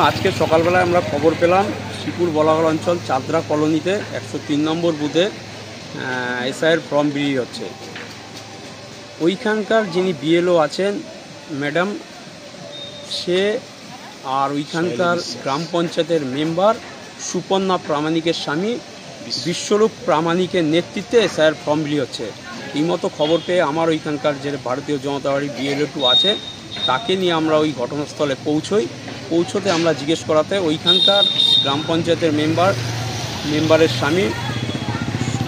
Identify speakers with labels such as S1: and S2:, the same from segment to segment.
S1: আজকে সকালবেলায় আমরা খবর পেলাম শিপুর বলাগড় অঞ্চল চাঁদরা কলোনিতে 103 নম্বর বুথে এসআইয়ের ফর্ম বিলি হচ্ছে। ওইখানকার যিনি বিএলও আছেন ম্যাডাম, সে আর ওইখানকার গ্রাম পঞ্চায়েতের মেম্বার সুপর্ণা প্রামাণিকের স্বামী বিশ্বরূপ প্রামাণিকের নেতৃত্বে এসআইয়ের ফর্ম বিলি হচ্ছে। এই মতো খবর পেয়ে আমার ওইখানকার যে ভারতীয় জনতা পার্টি বিএলও 2 আছে তাকে নিয়ে আমরা ওই ঘটনাস্থলে পৌঁছতে আমরা জিজ্ঞেস করাতে ওইখানকার গ্রাম পঞ্চায়েতের মেম্বারের স্বামী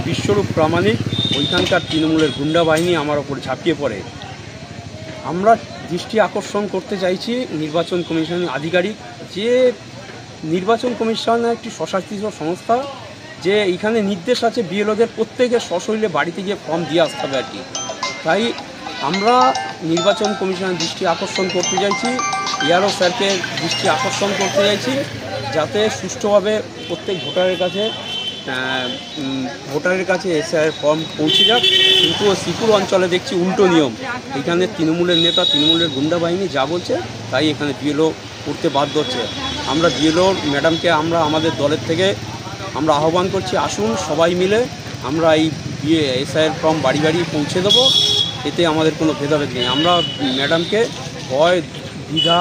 S1: বিশ্বরূপ প্রামাণিক ওইখানকার তৃণমূলের গুন্ডা বাহিনী আমার ওপর ঝাঁপিয়ে পড়ে। আমরা দৃষ্টি আকর্ষণ করতে চাইছি নির্বাচন কমিশনের আধিকারিক, যে নির্বাচন কমিশন একটি স্বশাসিত সংস্থা, যে এইখানে নির্দেশ আছে বিএলওদের প্রত্যেকে সশরীরে বাড়িতে গিয়ে ফর্ম দিয়ে আসতে হবে আর কি। তাই আমরা নির্বাচন কমিশনের দৃষ্টি আকর্ষণ করতে চাইছি, ইয়ারও স্যারকে দৃষ্টি আকর্ষণ করতে চাইছি, যাতে সুষ্ঠুভাবে প্রত্যেক ভোটারের কাছে এসআইয়ের ফর্ম পৌঁছে যাক। কিন্তু শিপুর অঞ্চলে দেখছি উল্টো নিয়ম, এখানে তৃণমূলের নেতা, তৃণমূলের গুন্ডা বাহিনী যা বলছে তাই এখানে বিএলও করতে বাধ্য হচ্ছে। আমরা বিএলও ম্যাডামকে আমাদের দলের থেকে আমরা আহ্বান করছি, আসুন সবাই মিলে আমরা এই এসআইয়ের ফর্ম বাড়ি বাড়ি পৌঁছে দেবো। এতে আমাদের কোনো ভেদাভেদ নেই। আমরা ম্যাডামকে ভয় দ্বিধা